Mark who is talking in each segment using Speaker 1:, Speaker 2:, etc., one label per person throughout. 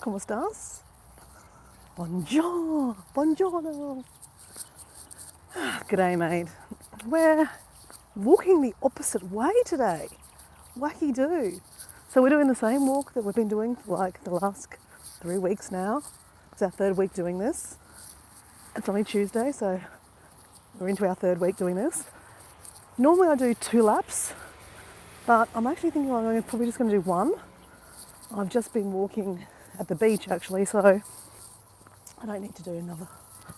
Speaker 1: ¿Cómo estás? Buongiorno. Buongiorno. G'day, mate. We're walking the opposite way today. Wacky do. So we're doing the same walk that we've been doing for like the last 3 weeks now. It's our 3rd week doing this. It's only Tuesday, so we're into our 3rd week doing this. Normally I do 2 laps, but I'm actually thinking I'm probably just going to do 1. I've just been walking at the beach actually, so I don't need to do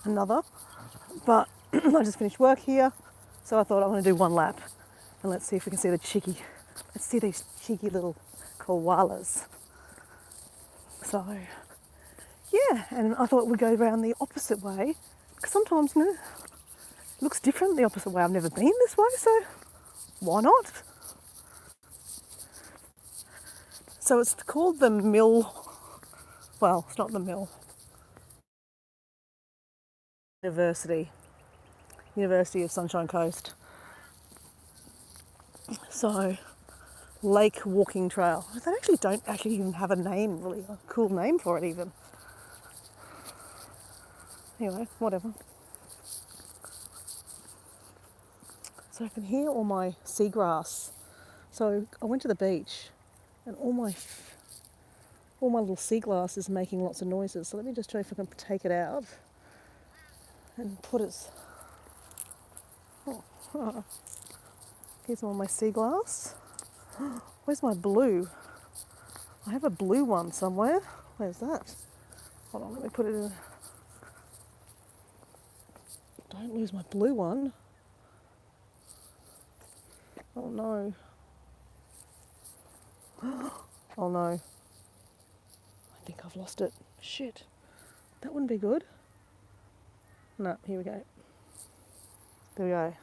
Speaker 1: another. But I just finished work here, so I thought I'm going to do 1 lap, and let's see if we can see let's see these cheeky little koalas. So yeah, and I thought we'd go around the opposite way, because sometimes, it looks different the opposite way. I've never been this way, so why not? So it's called the mill. Well, it's not the mill. University of Sunshine Coast. So, Lake Walking Trail. They actually don't even have a name, really, a cool name for it even. Anyway, whatever. So I can hear all my seagrass. So I went to the beach, and all my little seagrass is making lots of noises. So let me just try if I can take it out and put it. Oh. Here's all my sea glass. Where's my blue? I have a blue one somewhere. Where's that? Hold on, let me put it in. Don't lose my blue one. Oh no. Oh no. I think I've lost it. Shit. That wouldn't be good. No, here we go. There we go.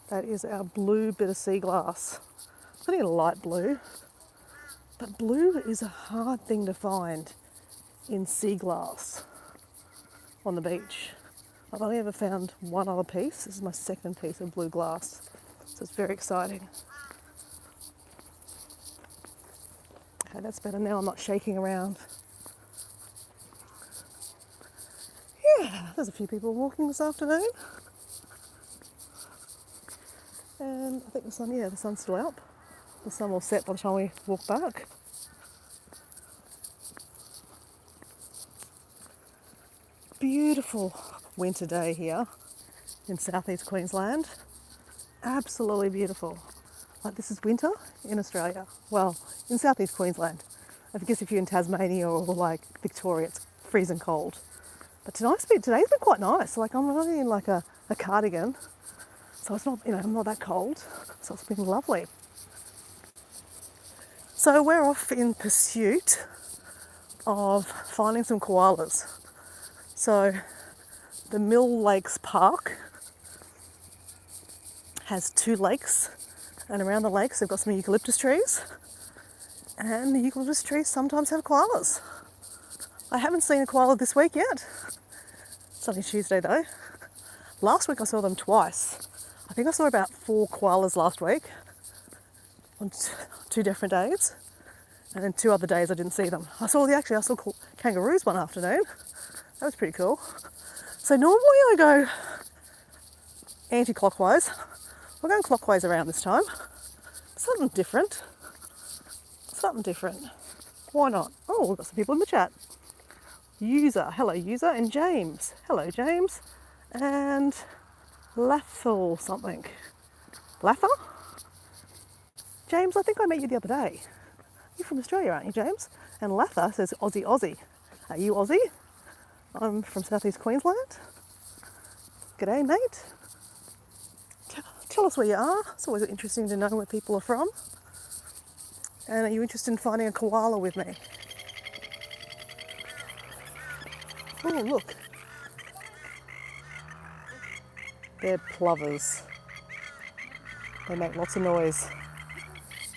Speaker 1: That is our blue bit of sea glass. I need a light blue, but blue is a hard thing to find in sea glass on the beach. I've only ever found one other piece. This is my 2nd piece of blue glass, so it's very exciting. Okay, that's better now. I'm not shaking around. Yeah, there's a few people walking this afternoon. And I think the sun's still out. The sun will set by the time we walk back. Beautiful winter day here in southeast Queensland. Absolutely beautiful. Like, this is winter in Australia. Well, in southeast Queensland. I guess if you're in Tasmania or like Victoria, it's freezing cold. But today's been quite nice. Like, I'm only in like a cardigan. So it's not, I'm not that cold. So it's been lovely. So we're off in pursuit of finding some koalas. So the Mill Lakes Park has 2 lakes, and around the lakes they've got some eucalyptus trees, and the eucalyptus trees sometimes have koalas. I haven't seen a koala this week yet. It's only Tuesday though. Last week I saw them twice. I think I saw about 4 koalas last week on 2 different days, and then 2 other days I didn't see them. I saw kangaroos one afternoon. That was pretty cool. So normally I go anti-clockwise. We're going clockwise around this time. Something different. Why not? Oh, we've got some people in the chat. User, hello User, and James. Hello James. And Lathel something. Lather? James, I think I met you the other day. You're from Australia, aren't you, James? And Lather says Aussie Aussie. Are you Aussie? I'm from southeast Queensland. G'day, mate. Tell us where you are. It's always interesting to know where people are from. And are you interested in finding a koala with me? Oh, look. They're plovers. They make lots of noise.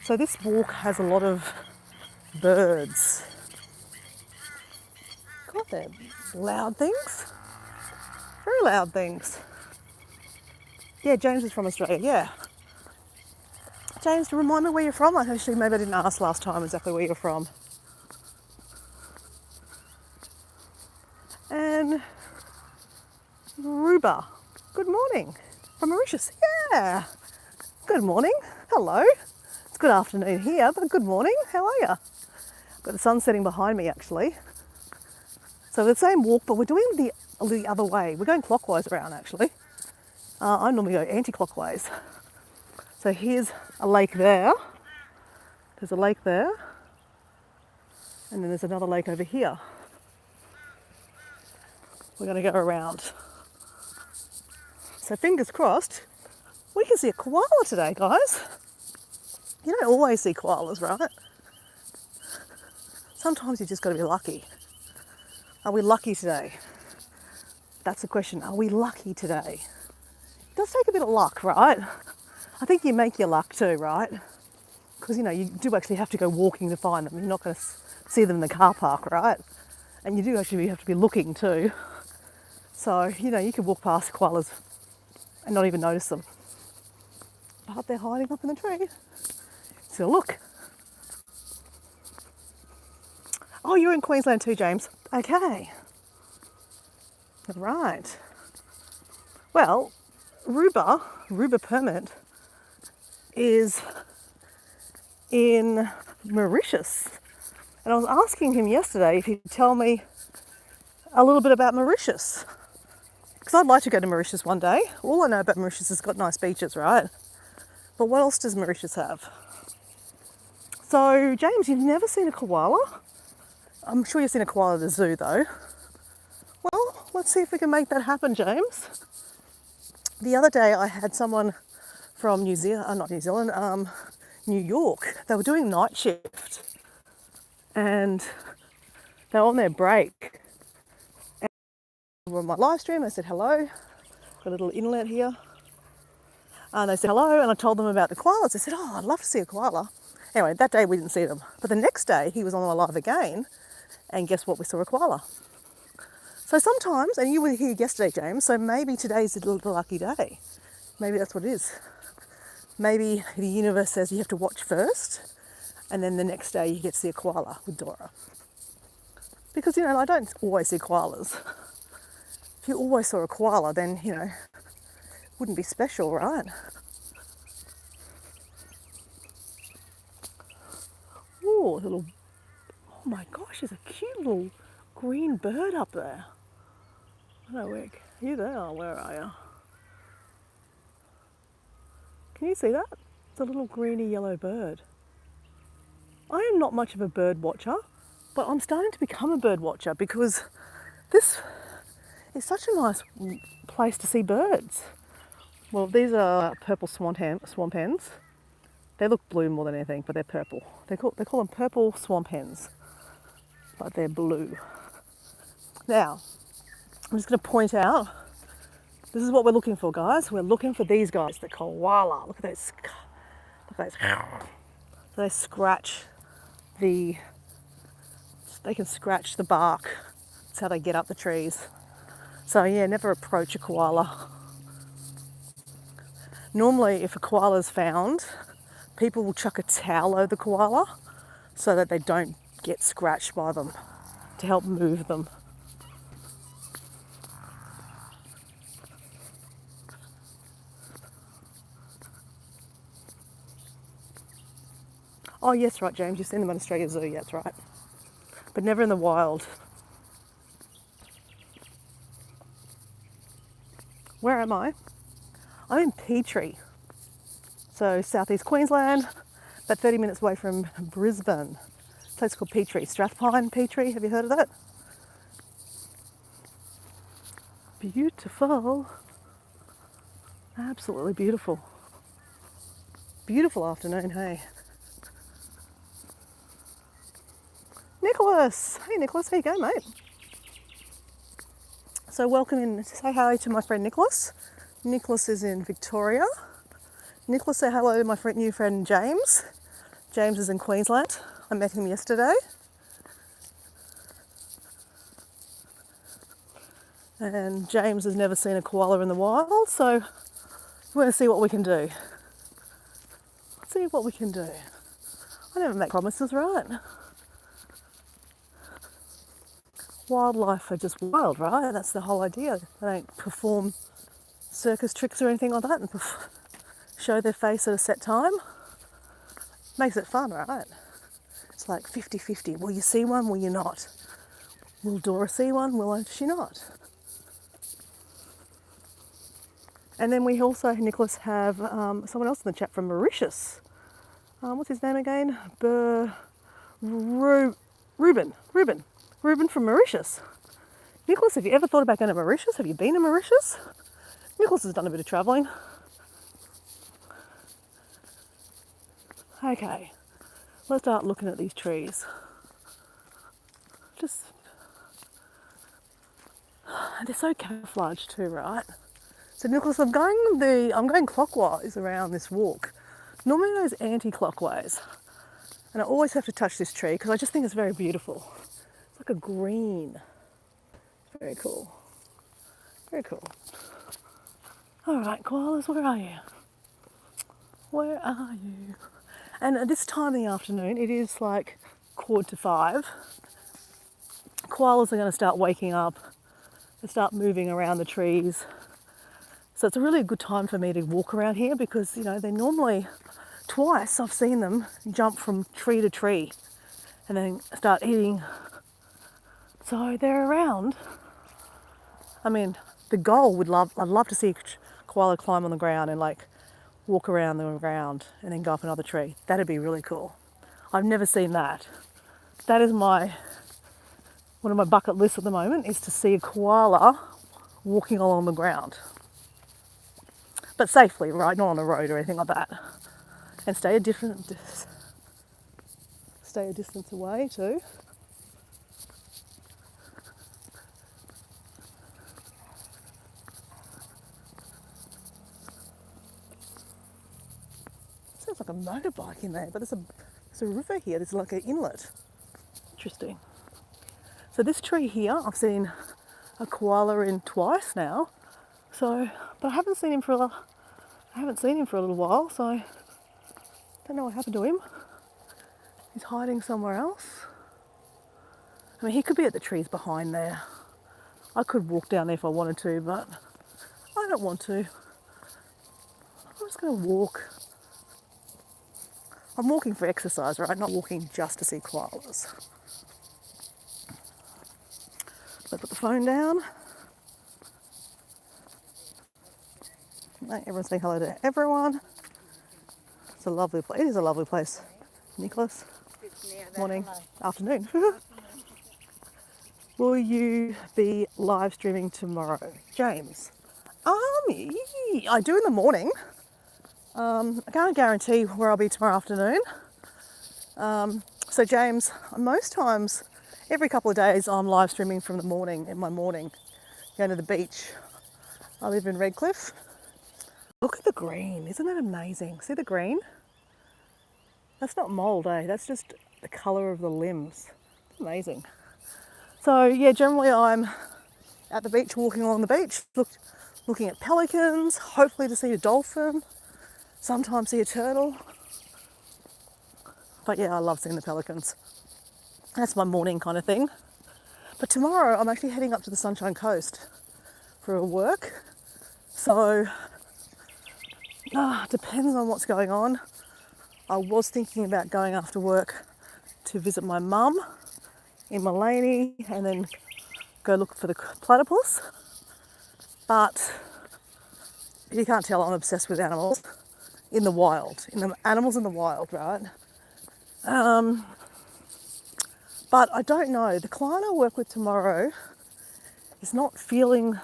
Speaker 1: So this walk has a lot of birds. God, they're loud things. Very loud things. Yeah, James is from Australia, yeah. James, remind me where you're from. Maybe I didn't ask last time exactly where you're from. and Ruba. Good morning from Mauritius. Yeah. Good morning. Hello. It's good afternoon here, but good morning. How are you? Got the sun setting behind me actually. So the same walk, but we're doing the other way. We're going clockwise around actually. I normally go anti-clockwise. So here's a lake there. There's a lake there. And then there's another lake over here. We're going to go around. So fingers crossed, we can see a koala today, guys. You don't always see koalas, right? Sometimes you just got to be lucky. Are we lucky today? That's the question. Are we lucky today? It does take a bit of luck, right? I think you make your luck too, right? Because, you do actually have to go walking to find them. You're not going to see them in the car park, right? And you do actually have to be looking too. So, you could walk past koalas and not even notice them. But they're hiding up in the tree. So look. Oh, you're in Queensland too, James. Okay. Right. Well, Ruba Permit is in Mauritius. And I was asking him yesterday if he'd tell me a little bit about Mauritius. Because I'd like to go to Mauritius one day. All I know about Mauritius is it's got nice beaches, right? But what else does Mauritius have? So, James, you've never seen a koala? I'm sure you've seen a koala at the zoo, though. Well, let's see if we can make that happen, James. The other day, I had someone from New York. They were doing night shift. And they were on their break. And they were on my live stream. I said, hello. Got a little inlet here. And they said hello, and I told them about the koalas. They said, oh, I'd love to see a koala. Anyway, that day we didn't see them. But the next day, he was on my live again, and guess what? We saw a koala. So sometimes, and you were here yesterday, James, so maybe today's a little lucky day. Maybe that's what it is. Maybe the universe says you have to watch first, and then the next day you get to see a koala with Dora. Because, I don't always see koalas. If you always saw a koala, then, it wouldn't be special, right? Oh my gosh, there's a cute little green bird up there. I don't know, are you there? Oh, where are you? Can you see that? It's a little greeny yellow bird. I am not much of a bird watcher, but I'm starting to become a bird watcher because this is such a nice place to see birds. Well, these are purple swamp hens. They look blue more than anything, but they're purple. They call them purple swamp hens, but they're blue. Now, I'm just going to point out, this is what we're looking for, guys. We're looking for these guys, the koala. Look at those. They scratch they can scratch the bark. That's how they get up the trees. So yeah, never approach a koala. Normally, if a koala is found, people will chuck a towel over the koala so that they don't get scratched by them, to help move them. Oh yes, right, James, you've seen them at Australia Zoo, yeah, that's right. But never in the wild. Where am I? I'm in Petrie. So southeast Queensland, about 30 minutes away from Brisbane. A place called Petrie, Strathpine Petrie, have you heard of that? Beautiful. Absolutely beautiful. Beautiful afternoon, hey. Nicholas! Hey Nicholas, how you going, mate? So welcome in, say hi to my friend Nicholas. Nicholas is in Victoria. Nicholas, say hello to my new friend James. James is in Queensland. I met him yesterday. And James has never seen a koala in the wild, so we're going to see what we can do. See what we can do. I never make promises, right? wildlife are just wild, right? That's the whole idea. They don't perform circus tricks or anything like that and show their face at a set time. Makes it fun, right? It's like 50-50. Will you see one? Will you not? Will Dora see one? Will she not? And then we also, Nicholas, have someone else in the chat from Mauritius. What's his name again? Ruben. Ruben from Mauritius. Nicholas, have you ever thought about going to Mauritius? Have you been to Mauritius? Nicholas has done a bit of travelling. Okay, let's start looking at these trees. They're so camouflaged too, right? So Nicholas, I'm going clockwise around this walk. Normally it goes anti-clockwise. And I always have to touch this tree because I just think it's very beautiful. It's like a green. Very cool. Very cool. All right, koalas, where are you? Where are you? And at this time in the afternoon, it is like 4:45. Koalas are going to start waking up. They start moving around the trees. So it's a really good time for me to walk around here because, you know, they normally, twice I've seen them jump from tree to tree and then start eating. So they're around. I mean, the goal I'd love to see a koala climb on the ground and like walk around the ground and then go up another tree. That'd be really cool. I've never seen that. That is one of my bucket lists at the moment, is to see a koala walking along the ground. But safely, right? Not on the road or anything like that. And stay a distance away too. Sounds like a motorbike in there, but there's a river here. There's like an inlet. Interesting. So this tree here, I've seen a koala in twice now. So, but I haven't seen him for a little while. So I don't know what happened to him. He's hiding somewhere else. I mean, he could be at the trees behind there. I could walk down there if I wanted to, but I don't want to. I'm just going to walk. I'm walking for exercise, right? Not walking just to see koalas. So put the phone down. Everyone's saying hello to everyone. It's a lovely place. It is a lovely place. Nicholas, morning, afternoon. Will you be live streaming tomorrow? James, I do in the morning. I can't guarantee where I'll be tomorrow afternoon. So James, most times, every couple of days, I'm live streaming from the morning, in my morning, going to the beach. I live in Redcliffe. Look at the green, isn't that amazing? See the green? That's not mould, eh? That's just the colour of the limbs. It's amazing. So yeah, generally I'm at the beach, walking along the beach, looking at pelicans, hopefully to see a dolphin, sometimes see a turtle. But yeah, I love seeing the pelicans. That's my morning kind of thing. But tomorrow I'm actually heading up to the Sunshine Coast for a work. So depends on what's going on. I was thinking about going after work to visit my mum in Mullaney and then go look for the platypus. But you can't tell, I'm obsessed with animals in the wild, animals in the wild, right? But I don't know. The client I work with tomorrow is not feeling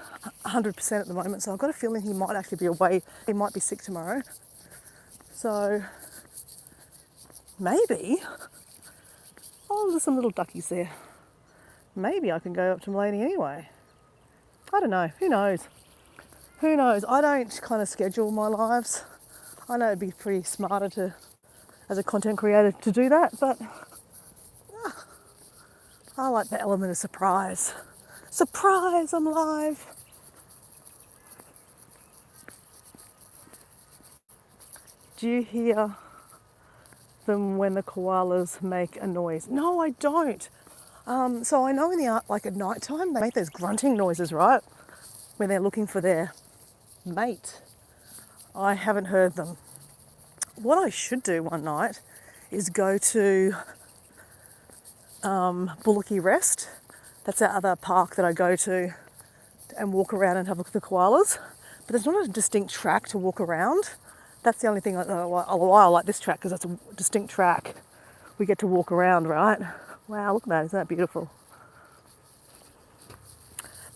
Speaker 1: 100% at the moment, so I've got a feeling he might actually be away. He might be sick tomorrow. So maybe, there's some little duckies there. Maybe I can go up to Mullaney anyway. I don't know. Who knows? Who knows? I don't kind of schedule my lives. I know it'd be pretty smarter as a content creator to do that, but I like the element of surprise. Surprise, I'm live. Do you hear them when the koalas make a noise? No, I don't. So I know in the art, like at night time, they make those grunting noises, right? When they're looking for their mate. I haven't heard them. What I should do one night is go to Bullocky Rest. That's that other park that I go to and walk around and have a look at the koalas. But there's not a distinct track to walk around. That's the only thing why I like this track, because it's a distinct track. We get to walk around, right? Wow, look at that, isn't that beautiful?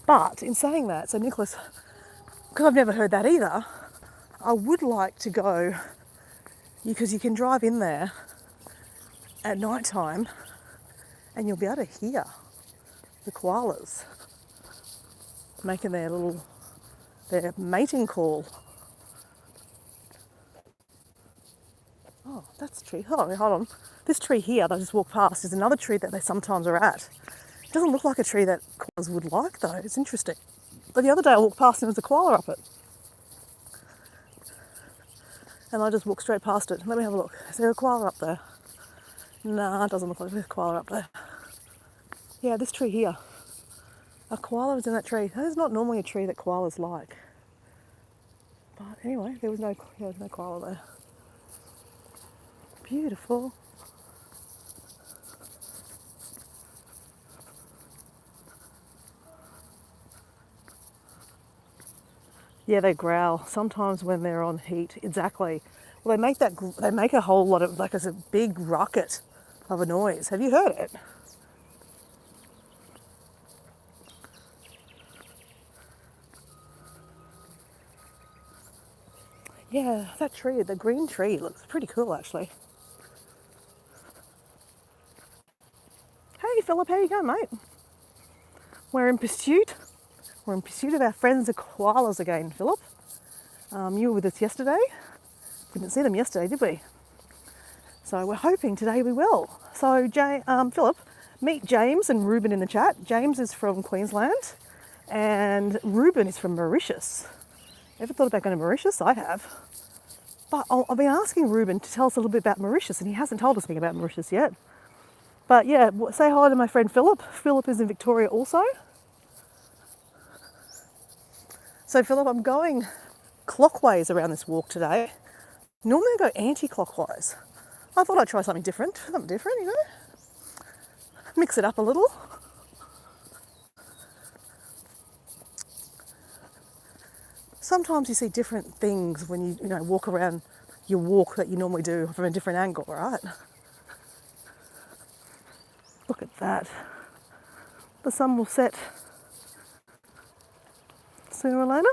Speaker 1: But in saying that, so Nicholas, because I've never heard that either, I would like to go, because you can drive in there at night time and you'll be able to hear the koalas making their mating call. Oh, that's a tree. Hold on. This tree here that I just walked past is another tree that they sometimes are at. It doesn't look like a tree that koalas would like though. It's interesting. But the other day I walked past and there was a koala up it. And I just walked straight past it. Let me have a look. Is there a koala up there? Nah, it doesn't look like there's a koala up there. Yeah, this tree here. A koala was in that tree. That is not normally a tree that koalas like. But anyway, there was no koala there. Beautiful. Yeah, they growl sometimes when they're on heat. Exactly. Well, they make a whole lot of, like, it's a big rocket of a noise. Have you heard it? Yeah, that tree, the green tree, looks pretty cool actually. Hey Philip, how you going, mate? We're in pursuit. We're in pursuit of our friends the koalas again, Philip. You were with us yesterday. We didn't see them yesterday, did we? So we're hoping today we will. So Philip, meet James and Ruben in the chat. James is from Queensland and Ruben is from Mauritius. Ever thought about going to Mauritius? I have. But I've been asking Ruben to tell us a little bit about Mauritius and he hasn't told us anything about Mauritius yet. But yeah, say hi to my friend Philip. Philip is in Victoria also. So Philip, I'm going clockwise around this walk today. Normally I go anti-clockwise. I thought I'd try something different, you know? Mix it up a little. Sometimes you see different things when you walk around your walk that you normally do from a different angle, right? Look at that. The sun will set sooner or later.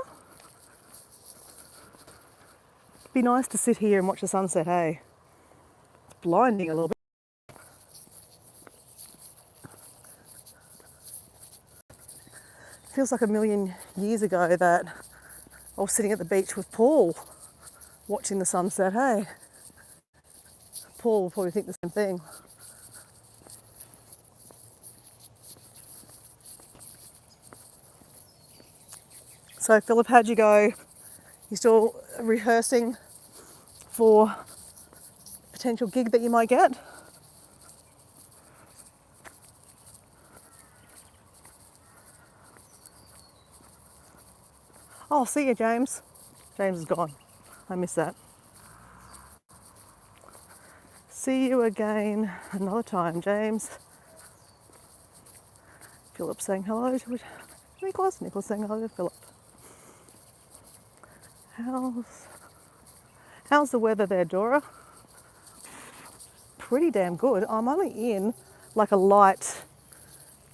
Speaker 1: Be nice to sit here and watch the sunset, hey? It's blinding a little bit. Feels like a million years ago that I was sitting at the beach with Paul watching the sunset, hey? Paul will probably think the same thing. So Philip, how'd you go? You still rehearsing for potential gig that you might get? Oh, see you, James. James is gone. I miss that. See you again another time, James. Philip saying hello to Nicholas. Nicholas saying hello to Philip. How's the weather there, Dora? Pretty damn good. I'm only in like a light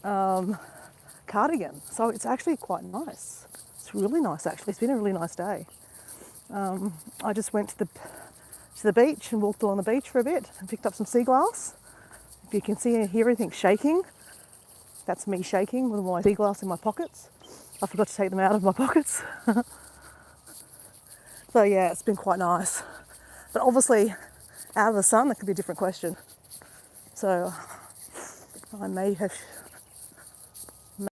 Speaker 1: cardigan, so it's actually quite nice. It's really nice actually. It's been a really nice day. I just went to the beach and walked along the beach for a bit and picked up some sea glass. If you can see and hear anything shaking, that's me shaking with my sea glass in my pockets. I forgot to take them out of my pockets. So yeah, it's been quite nice. But obviously, out of the sun, that could be a different question. So I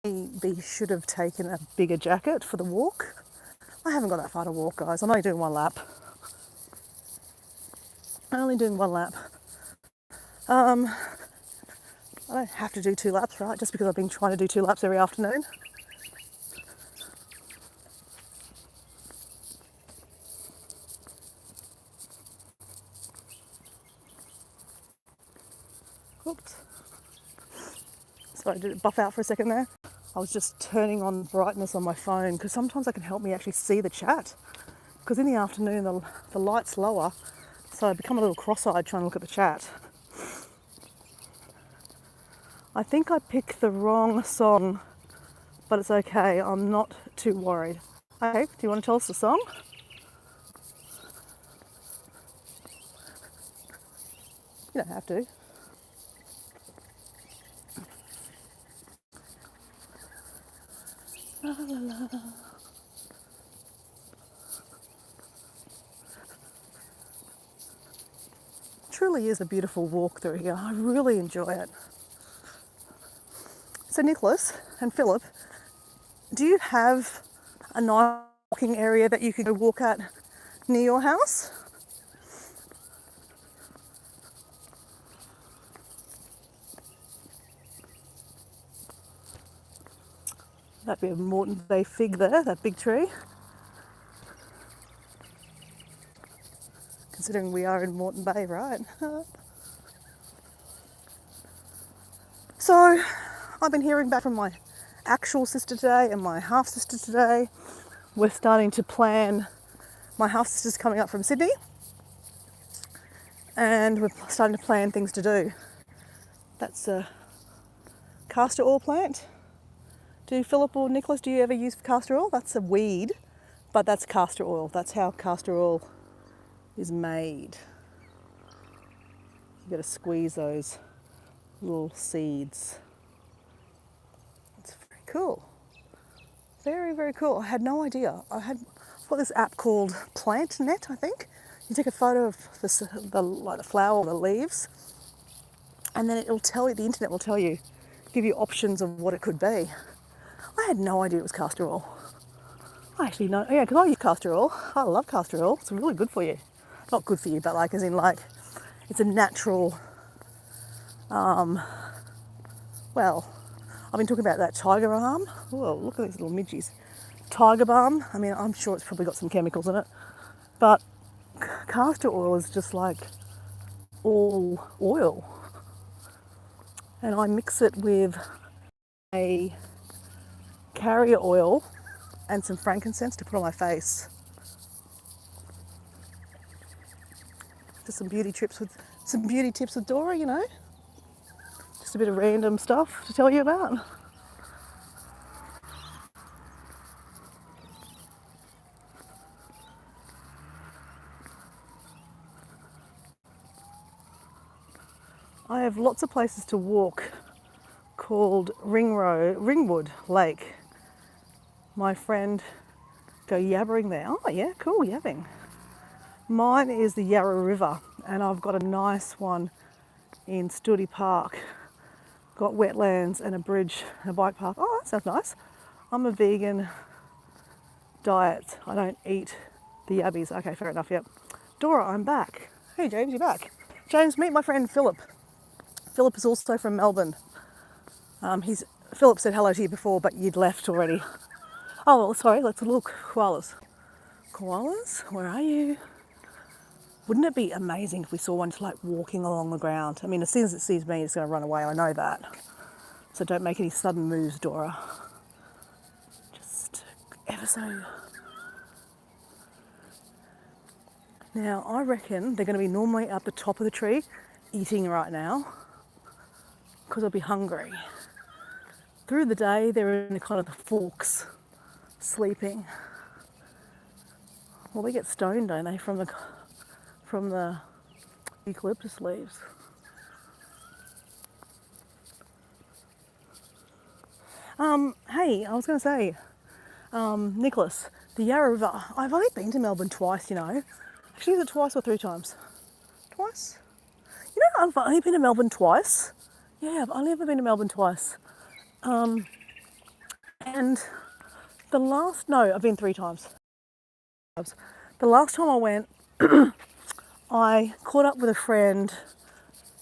Speaker 1: maybe should have taken a bigger jacket for the walk. I haven't got that far to walk, guys. I'm only doing one lap. I I don't have to do 2 laps, right? Just because I've been trying to do 2 laps every afternoon. Oops. Sorry, did it buff out for a second there? I was just turning on brightness on my phone because sometimes that can help me actually see the chat. Because in the afternoon the light's lower, so I become a little cross-eyed trying to look at the chat. I think I picked the wrong song, but it's okay. I'm not too worried. Okay, do you want to tell us the song? You don't have to. La, la, la. Truly is a beautiful walk through here. I really enjoy it. So Nicholas and Philip, do you have a nice walking area that you could go walk at near your house? That'd be a Moreton Bay fig there, that big tree. Considering we are in Moreton Bay, right? So, I've been hearing back from my actual sister today and my half sister today. We're starting to plan. My half sister's coming up from Sydney, and we're starting to plan things to do. That's a castor oil plant. Do Philip or Nicholas, do you ever use castor oil? That's a weed, but that's castor oil. That's how castor oil is made. You've got to squeeze those little seeds. It's very cool. Very, very cool. I had no idea. I've got this app called PlantNet, I think. You take a photo of the flower or the leaves, and then it'll tell you, the internet will tell you, give you options of what it could be. I had no idea it was castor oil. I actually know, yeah, because I use castor oil. I love castor oil. It's really good for you. Not good for you, but like, as in like, it's a natural, well, I've been talking about that tiger balm. Whoa, look at these little midgies. Tiger balm, I mean, I'm sure it's probably got some chemicals in it, but castor oil is just like all oil. And I mix it with a carrier oil and some frankincense to put on my face. Just some beauty tips with Dora, you know. Just a bit of random stuff to tell you about. I have lots of places to walk called Ringwood Lake. My friend go yabbering there. Oh yeah, cool, yabbing. Mine is the Yarra River, and I've got a nice one in Studi Park. Got wetlands and a bridge and a bike path. Oh, that sounds nice. I'm a vegan diet. I don't eat the yabbies. Okay, fair enough, yep. Dora, I'm back. Hey James, you're back. James, meet my friend Philip. Philip is also from Melbourne. Philip said hello to you before, but you'd left already. Oh, well, sorry, let's look. Koalas. Koalas, where are you? Wouldn't it be amazing if we saw one just like walking along the ground? I mean, as soon as it sees me, it's going to run away. I know that. So don't make any sudden moves, Dora. Just ever so. Now, I reckon they're going to be normally at the top of the tree eating right now because they'll be hungry. Through the day, they're in kind of the forks, sleeping. Well, they get stoned, don't they, from the eucalyptus leaves. Hey, I was going to say, Nicholas, the Yarra River. I've only been to Melbourne twice, you know. Actually, is it twice or 3 times? Twice? You know, I've only been to Melbourne twice. Yeah, I've only ever been to Melbourne twice. And I've been 3 times. The last time I went, I caught up with a friend.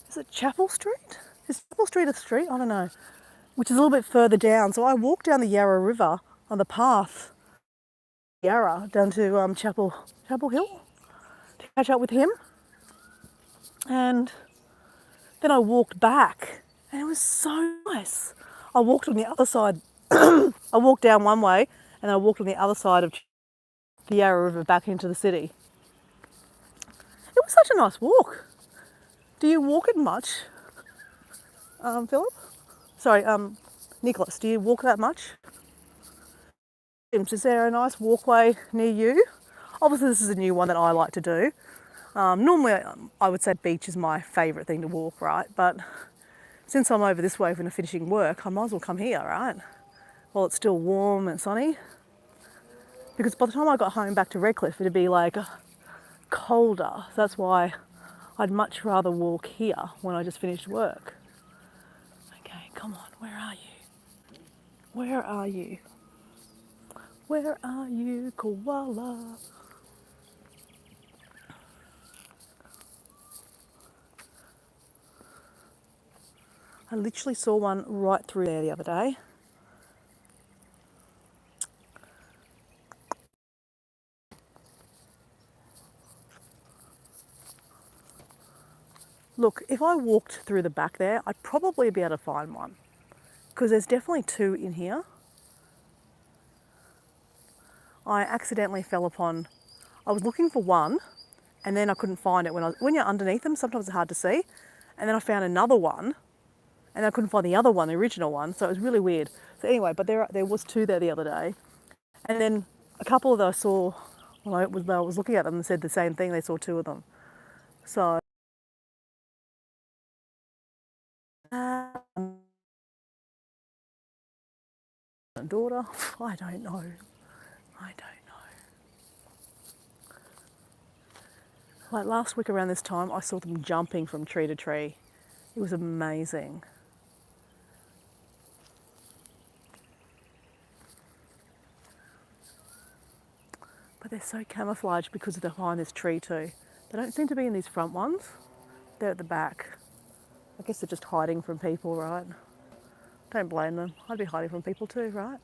Speaker 1: Is it Chapel Street? Is Chapel Street a street? I don't know. Which is a little bit further down. So I walked down the Yarra River on the path, Yarra, down to Chapel Hill to catch up with him. And then I walked back and it was so nice. I walked on the other side. I walked down one way and I walked on the other side of the Yarra River back into the city. It was such a nice walk. Do you walk it much, Philip? Sorry, Nicholas, do you walk that much? Is there a nice walkway near you? Obviously this is a new one that I like to do. Normally I would say beach is my favourite thing to walk, right? But since I'm over this way when I'm finishing work, I might as well come here, right? While it's still warm and sunny. Because by the time I got home back to Redcliffe, it'd be like colder. So that's why I'd much rather walk here when I just finished work. Okay, come on, where are you? Where are you? Where are you, koala? I literally saw one right through there the other day. Look, if I walked through the back there, I'd probably be able to find one. Because there's definitely two in here. I accidentally fell upon, I was looking for one and then I couldn't find it. When you're underneath them, sometimes it's hard to see. And then I found another one and I couldn't find the other one, the original one. So it was really weird. So anyway, but there was two there the other day. And then a couple that I saw when I was looking at them and said the same thing. They saw two of them. So daughter, I don't know. Like last week around this time, I saw them jumping from tree to tree. It was amazing. But they're so camouflaged because they're behind this tree too. They don't seem to be in these front ones. They're at the back. I guess they're just hiding from people, right? Don't blame them. I'd be hiding from people too, right?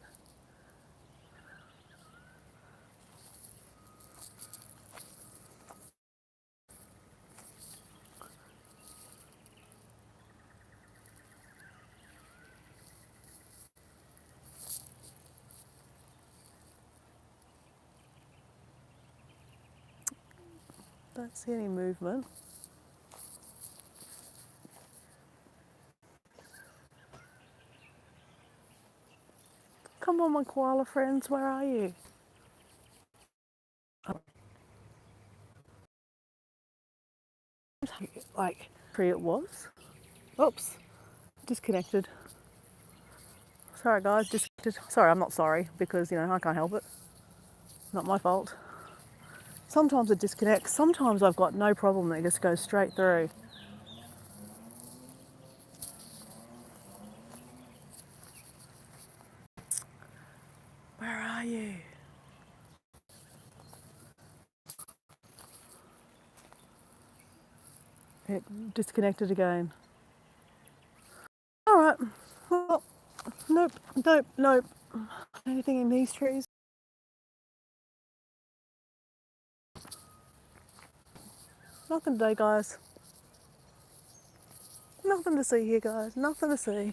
Speaker 1: Don't see any movement. Come on, my koala friends, where are you? Like, tree it was. Oops, disconnected. Sorry guys, disconnected. Sorry, I'm not sorry because, I can't help it. Not my fault. Sometimes it disconnects. Sometimes I've got no problem. It just goes straight through. Where are you? It disconnected again. All right. Well, nope. Anything in these trees? Nothing today, guys. Nothing to see here, guys. Nothing to see.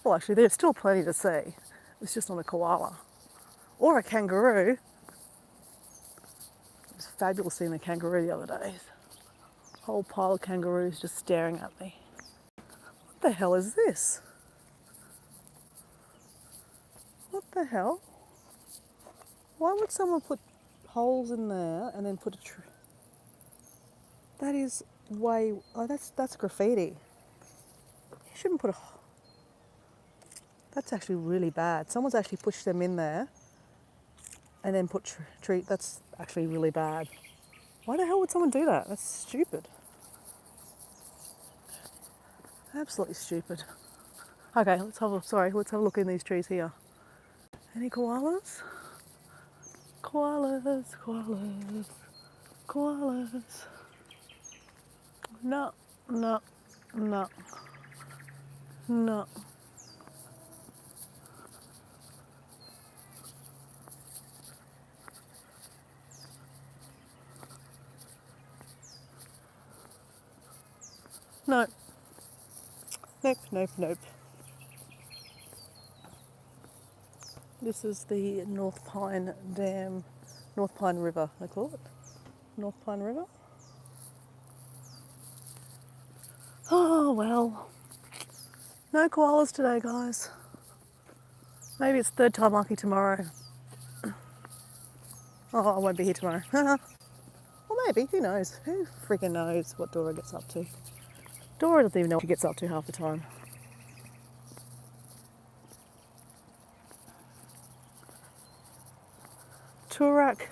Speaker 1: Well, actually, there's still plenty to see. It's just not a koala. Or a kangaroo. It was fabulous seeing a kangaroo the other day. A whole pile of kangaroos just staring at me. What the hell is this? What the hell? Why would someone put holes in there and then put a tree? That is way... Oh, that's graffiti. You shouldn't put a... That's actually really bad. Someone's actually pushed them in there and then put tree... That's actually really bad. Why the hell would someone do that? That's stupid. Absolutely stupid. Okay, let's have a look in these trees here. Any koalas? Koalas. No. No. No. Nope, nope, nope. This is the North Pine Dam, North Pine River, they call it. North Pine River. Oh, well. No koalas today, guys. Maybe it's third time lucky tomorrow. Oh, I won't be here tomorrow. Well, maybe. Who knows? Who freaking knows what Dora gets up to? Dora doesn't even know what she gets up to half the time. Toorak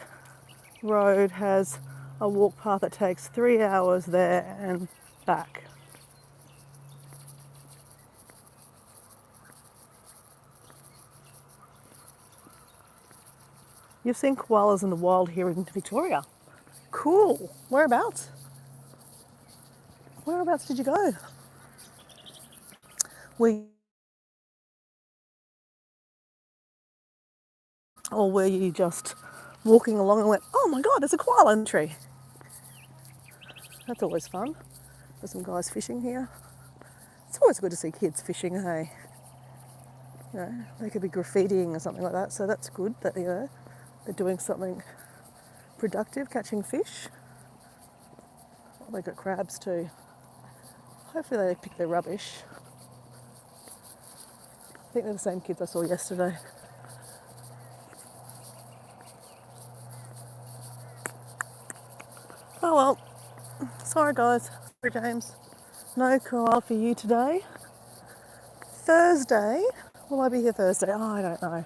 Speaker 1: Road has a walk path that takes 3 hours there and back. You've seen koalas in the wild here in Victoria. Cool. Whereabouts? Whereabouts did you go? Or were you just walking along and went, oh my God, there's a koala in the tree? That's always fun. There's some guys fishing here. It's always good to see kids fishing, hey? You know, they could be graffitiing or something like that, so that's good that, you know, they're doing something productive, catching fish. Oh, they got crabs too. Hopefully they pick their rubbish. I think they're the same kids I saw yesterday. Oh well, sorry guys, sorry James. No koala for you today. Thursday, will I be here Thursday? Oh, I don't know.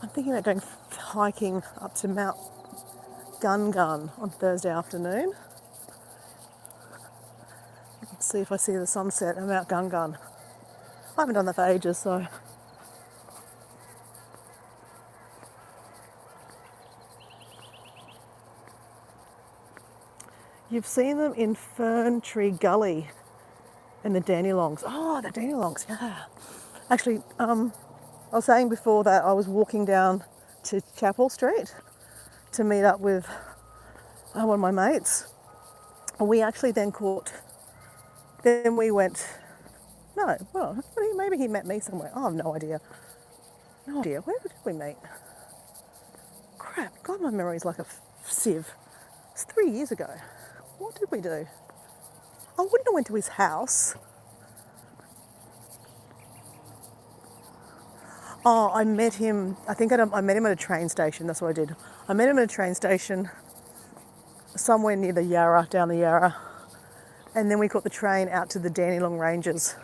Speaker 1: I'm thinking about going hiking up to Mount Gungun on Thursday afternoon. Let's see if I see the sunset at Mount Gungun. I haven't done that for ages, so. You've seen them in Fern Tree Gully and the dandelions. Oh, the dandelions, yeah. Actually, I was saying before that I was walking down to Chapel Street to meet up with one of my mates. And we actually then we went, no, well, maybe he met me somewhere. I have no idea. No idea. Where did we meet? Crap, God, my memory's like a sieve. It's 3 years ago. What did we do? I wouldn't have went to his house. Oh, I met him, I think I met him at a train station, that's what I did. I met him at a train station somewhere near the Yarra, down the Yarra. And then we caught the train out to the Dandenong Ranges.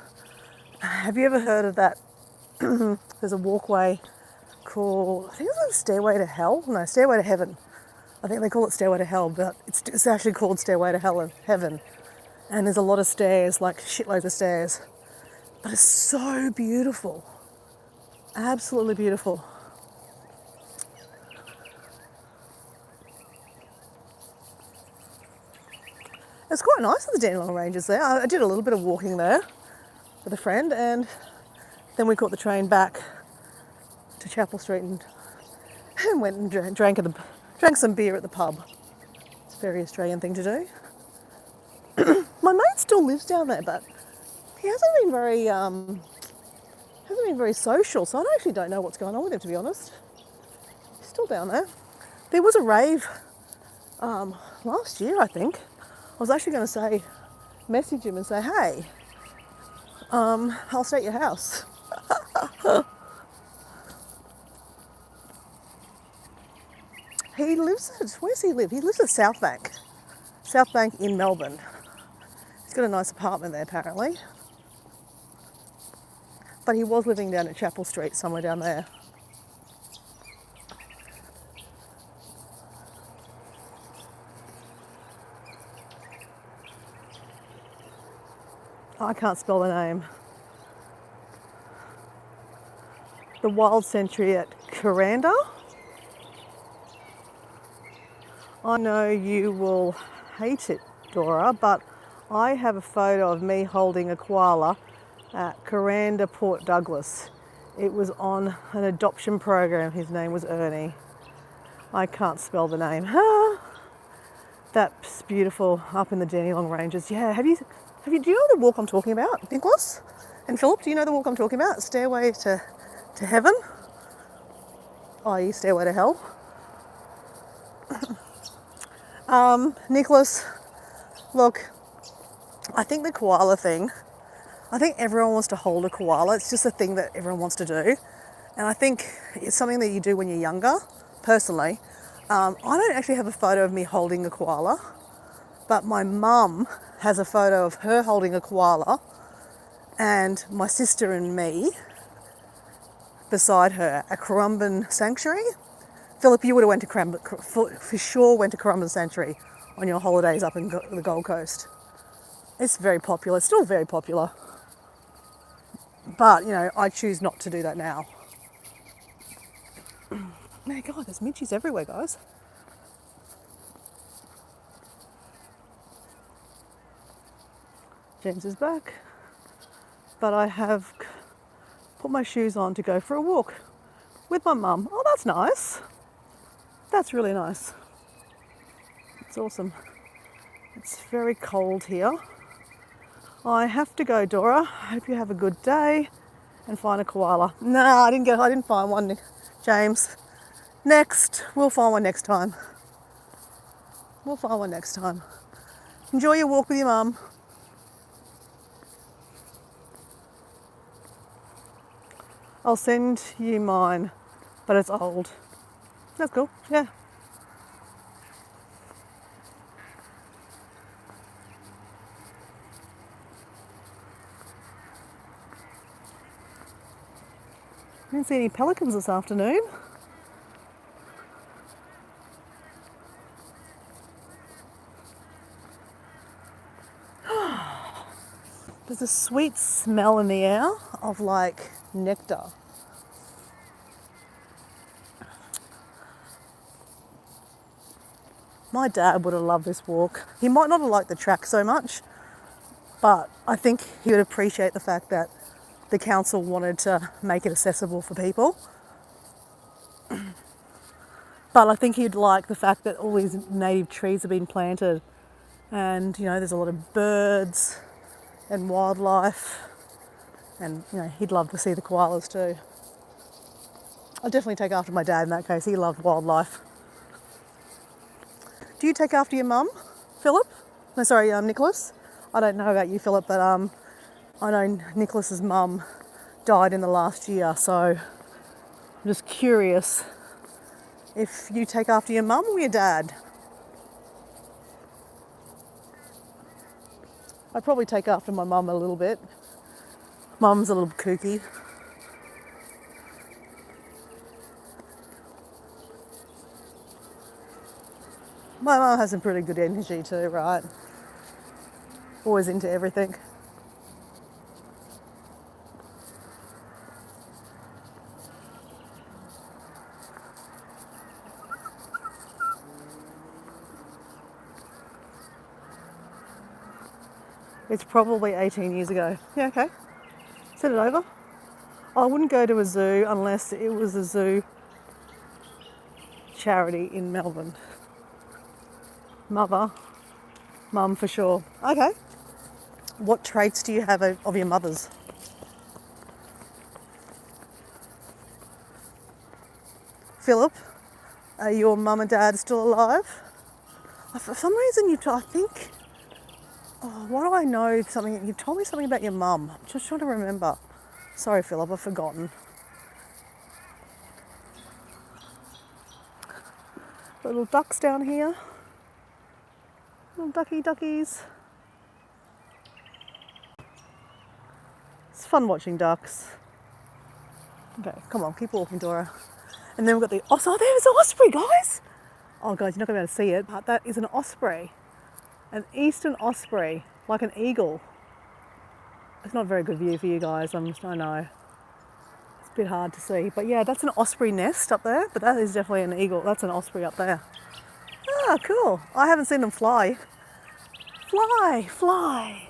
Speaker 1: Have you ever heard of that? There's a walkway called, I think it's Stairway to Hell? No, Stairway to Heaven. I think they call it Stairway to Hell, but it's actually called Stairway to Hell and Heaven. And there's a lot of stairs, like shitloads of stairs. But it's so beautiful. Absolutely beautiful. It's quite nice at the Dandenong Ranges there. I did a little bit of walking there with a friend, and then we caught the train back to Chapel Street and went and drank some beer at the pub. It's a very Australian thing to do. My mate still lives down there, but he hasn't been very social, so I actually don't know what's going on with him, to be honest. He's still down there. There was a rave last year, I think. I was actually going to message him and say, hey, I'll stay at your house. He lives where's he live? He lives at South Bank in Melbourne. He's got a nice apartment there, apparently. But he was living down at Chapel Street, somewhere down there. I can't spell the name. The Wild Century at Kuranda. I know you will hate it, Dora, but I have a photo of me holding a koala at Coranda, Port Douglas. It was on an adoption program. His name was Ernie. I can't spell the name. That's beautiful up in the Dandenong Ranges. Yeah, do you know the walk I'm talking about, Nicholas? And Philip, do you know the walk I'm talking about? Stairway to Heaven? i.e. Stairway to Hell. Nicholas, look, I think the koala thing, I think everyone wants to hold a koala. It's just a thing that everyone wants to do. And I think it's something that you do when you're younger, personally. I don't actually have a photo of me holding a koala, but my mum has a photo of her holding a koala and my sister and me beside her at Currumbin Sanctuary. Philip, you would have went to for sure went to Currumbin Sanctuary on your holidays up in the Gold Coast. It's very popular, it's still very popular. But, you know, I choose not to do that now. Man, God, there's midges everywhere, guys. James is back, but I have put my shoes on to go for a walk with my mum. Oh, that's nice. That's really nice. It's awesome. It's very cold here. I have to go, Dora. I hope you have a good day and find a koala. No, I didn't find one, James. Next, we'll find one next time. Enjoy your walk with your mum. I'll send you mine, but it's old. That's cool, yeah. I didn't see any pelicans this afternoon. There's a sweet smell in the air of like nectar. My dad would have loved this walk. He might not have liked the track so much, but I think he would appreciate the fact that the council wanted to make it accessible for people. But I think he'd like the fact that all these native trees have been planted and, you know, there's a lot of birds and wildlife, and, you know, he'd love to see the koalas too. I'll definitely take after my dad in that case. He loved wildlife. Do you take after your mum, Philip? No, sorry, Nicholas. I don't know about you, Philip, but I know Nicholas's mum died in the last year, so I'm just curious if you take after your mum or your dad. I'd probably take after my mum a little bit. Mum's a little kooky. My mum has some pretty good energy too, right? Always into everything. It's probably 18 years ago. Yeah, okay. Send it over. I wouldn't go to a zoo unless it was a zoo charity in Melbourne. Mum for sure. Okay. What traits do you have of your mother's? Philip, are your mum and dad still alive? For some reason I think, what do I know? You told me something about your mum. I'm just trying to remember. Sorry, Philip, I've forgotten. Little ducks down here. Little duckies. It's fun watching ducks. Okay, come on, keep walking, Dora. And then we've got the there's an osprey, guys. Oh, guys, you're not going to be able to see it, but that is an osprey. An eastern osprey, like an eagle. It's not a very good view for you guys, I know. It's a bit hard to see. But yeah, that's an osprey nest up there, but that is definitely an eagle. That's an osprey up there. Ah, cool. I haven't seen them fly. Fly.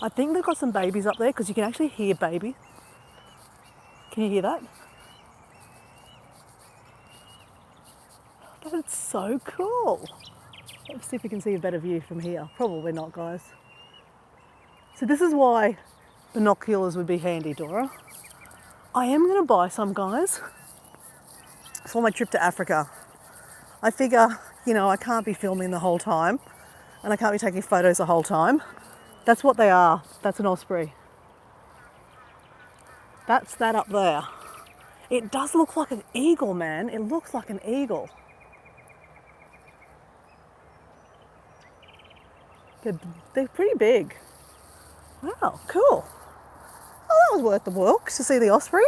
Speaker 1: I think they've got some babies up there because you can actually hear baby. Can you hear that? That's so cool. Let's see if we can see a better view from here. Probably not, guys. So this is why binoculars would be handy, Dora. I am going to buy some, guys, for my trip to Africa. I figure, you know, I can't be filming the whole time and I can't be taking photos the whole time. That's what they are. That's an osprey. That's that up there. It does look like an eagle, man. It looks like an eagle. They're pretty big. Wow, cool. Oh, that was worth the walk to see the osprey.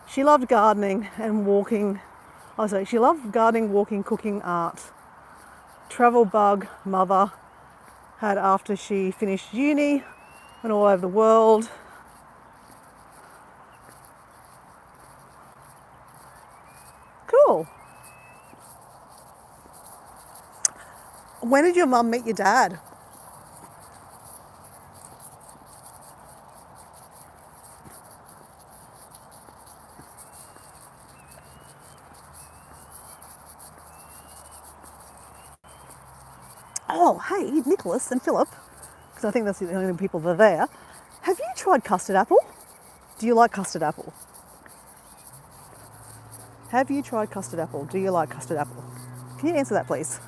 Speaker 1: She loved gardening and walking. Oh, sorry, she loved gardening, walking, cooking, art. Travel bug mother had after she finished uni, went all over the world. Cool. When did your mum meet your dad? Oh, hey, Nicholas and Philip, because I think that's the only people that are there. Have you tried custard apple? Do you like custard apple? Have you tried custard apple? Do you like custard apple? Can you answer that, please?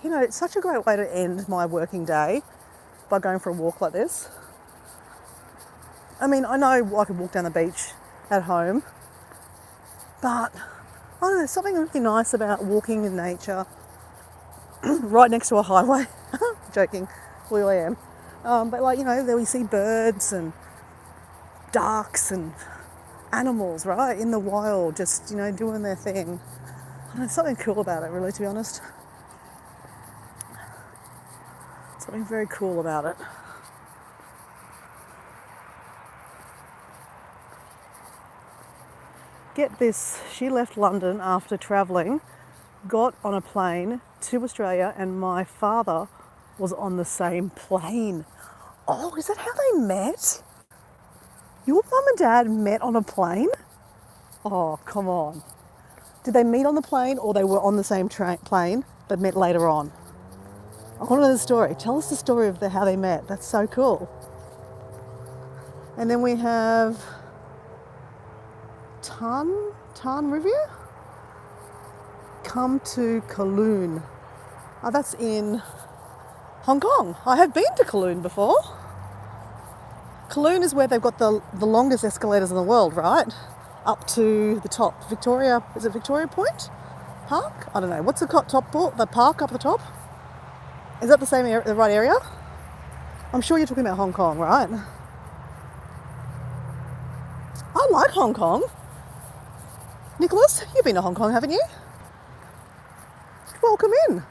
Speaker 1: You know, it's such a great way to end my working day by going for a walk like this. I mean, I know I could walk down the beach at home, but I don't know, something really nice about walking in nature right next to a highway. Joking, well, I am. But like, you know, there we see birds and ducks and animals, right, in the wild, just, you know, doing their thing. And there's something cool about it, really, to be honest. Something very cool about it. Get this, she left London after travelling, got on a plane to Australia, and my father was on the same plane. Oh, is that how they met? Your mum and dad met on a plane? Oh, come on. Did they meet on the plane or they were on the same plane but met later on? I want to know the story. Tell us the story of how they met. That's so cool. And then we have Tan Rivier. Come to Kowloon. Oh, that's in Hong Kong. I have been to Kowloon before. Kowloon is where they've got the longest escalators in the world, right? Up to the top. Victoria, is it Victoria Point Park? I don't know. What's the top part? The park up the top? Is that the same area, the right area? I'm sure you're talking about Hong Kong, right? I like Hong Kong. Nicholas, you've been to Hong Kong, haven't you? Welcome in.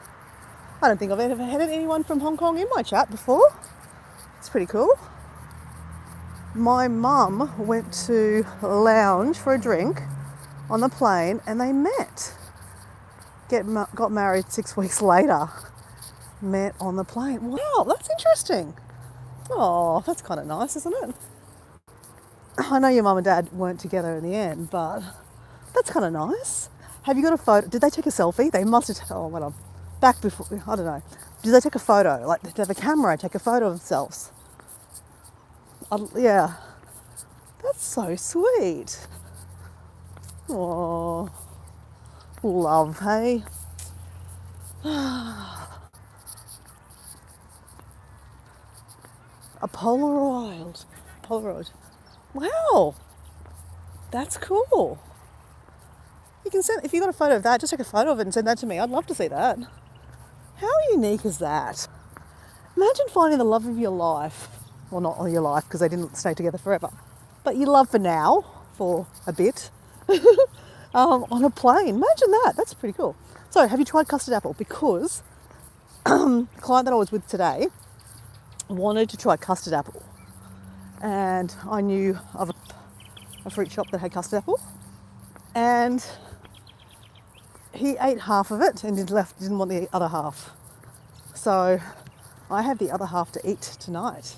Speaker 1: I don't think I've ever had anyone from Hong Kong in my chat before. It's pretty cool. My mum went to lounge for a drink on the plane and they met. Got married 6 weeks later. Met on the plane. Wow, that's interesting. Oh, that's kind of nice, isn't it? I know your mum and dad weren't together in the end, but that's kind of nice. Have you got a photo? Did they take a selfie? They must have. Oh, wait on. Back before, I don't know. Did they take a photo? Like, did they have a camera take a photo of themselves? Yeah. That's so sweet. Oh, love, hey? A Polaroid. Wow. That's cool. You can send, if you got a photo of that, just take a photo of it and send that to me. I'd love to see that. How unique is that? Imagine finding the love of your life Well, not all your life because they didn't stay together forever. But you love for now, for a bit, on a plane. Imagine that. That's pretty cool. So, have you tried custard apple? Because the client that I was with today wanted to try custard apple. And I knew of a fruit shop that had custard apple. And he ate half of it and didn't want the other half. So I have the other half to eat tonight.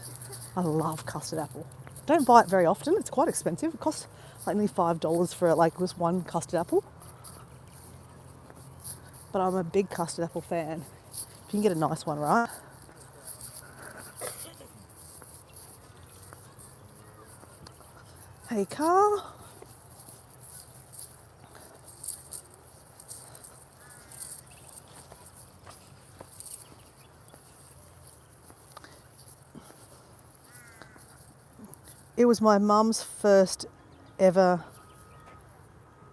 Speaker 1: I love custard apple. Don't buy it very often. It's quite expensive. It costs like nearly $5 for like just one custard apple. But I'm a big custard apple fan. If you can get a nice one, right? Hey, car. It was my mum's first ever.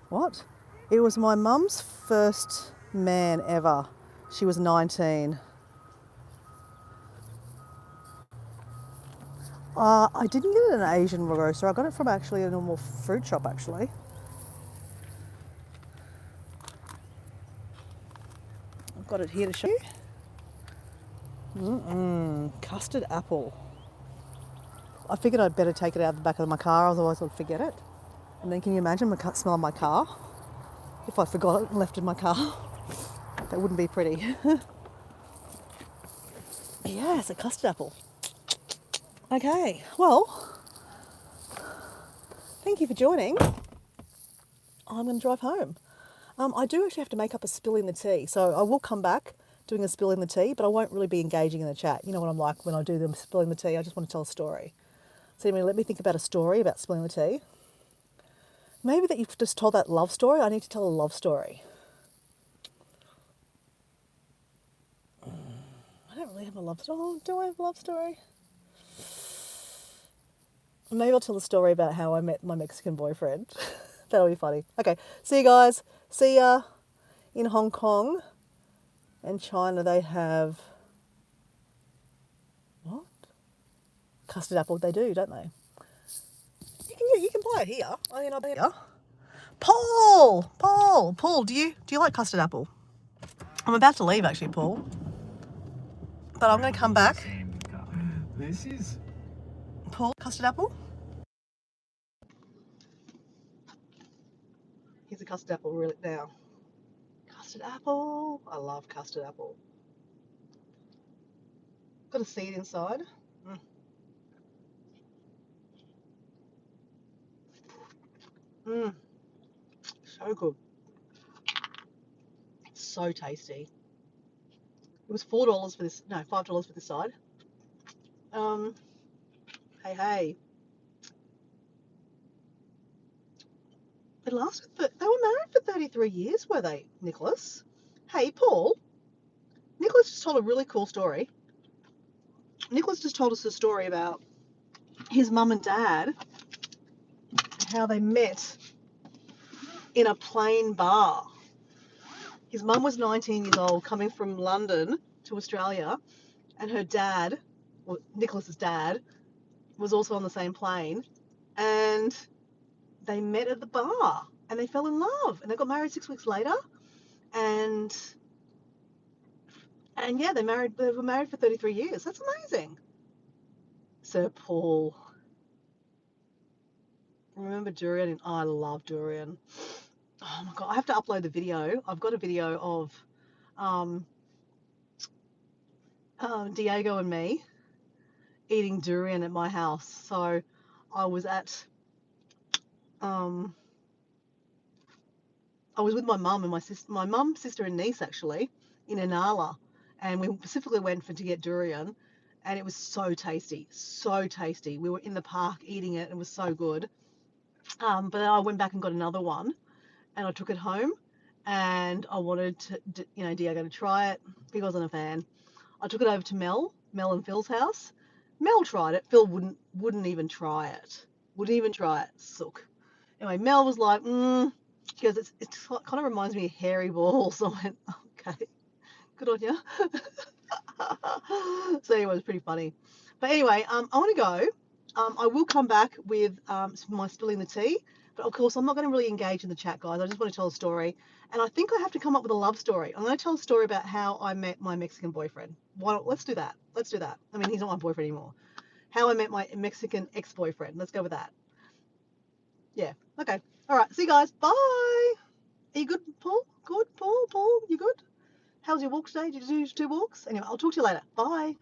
Speaker 1: What? It was my mum's first man ever. She was 19. I didn't get it at an Asian grocer. I got it from actually a normal fruit shop, actually. I've got it here to show you. Custard apple. I figured I'd better take it out of the back of my car, otherwise I'd forget it. And then can you imagine the smell of my car? If I forgot it and left it in my car, that wouldn't be pretty. Yeah, it's a custard apple. Okay, well, thank you for joining. I'm going to drive home. I do actually have to make up a spill in the tea, so I will come back doing a spill in the tea, but I won't really be engaging in the chat. You know what I'm like when I do the spilling the tea, I just want to tell a story. So anyway, let me think about a story about spilling the tea. Maybe that you've just told that love story. I need to tell a love story. I don't really have a love story. Oh, do I have a love story? Maybe I'll tell a story about how I met my Mexican boyfriend. That'll be funny. Okay, see you guys. See ya. In Hong Kong and China, they have... What? Custard apple. They do, don't they? You can buy it here. I mean, I'll be here. Paul, do you like custard apple? I'm about to leave actually, Paul. But I'm going to come back.
Speaker 2: This is
Speaker 1: Paul, custard apple? Here's a custard apple really now. Custard apple. I love custard apple. Got a seed inside. So good. So tasty. It was $4 for this. No, $5 for this side. Hey. They were married for 33 years, were they, Nicholas? Hey, Paul. Nicholas just told a really cool story. Nicholas just told us a story about his mum and dad, how they met in a plain bar. His mum was 19 years old, coming from London to Australia, and her dad, well, Nicholas's dad, was also on the same plane, and they met at the bar, and they fell in love, and they got married 6 weeks later, and yeah, they were married for 33 years. That's amazing. Sir Paul. Remember durian? Oh, I love durian. Oh my God, I have to upload the video. I've got a video of Diego and me eating durian at my house. So I was with my mum and my mum, sister, and niece actually in Inala, and we specifically went to get durian, and it was so tasty, so tasty. We were in the park eating it, and it was so good. But then I went back and got another one, and I took it home, and I wanted Diego to try it. He wasn't a fan. I took it over to Mel and Phil's house. Mel tried it. Phil wouldn't even try it. Wouldn't even try it. Sook. Anyway, Mel was like, She goes, it kind of reminds me of hairy balls. I went, okay, good on you. So anyway, it was pretty funny. But anyway, I want to go. I will come back with my spilling the tea. But of course, I'm not going to really engage in the chat, guys. I just want to tell a story. And I think I have to come up with a love story. I'm going to tell a story about how I met my Mexican boyfriend. Why not? Let's do that. Let's do that. I mean, he's not my boyfriend anymore. How I met my Mexican ex-boyfriend. Let's go with that. Yeah. Okay. All right. See you guys. Bye. Are you good, Paul? Good, Paul? Paul, you good? How was your walk today? Did you do 2 walks? Anyway, I'll talk to you later. Bye.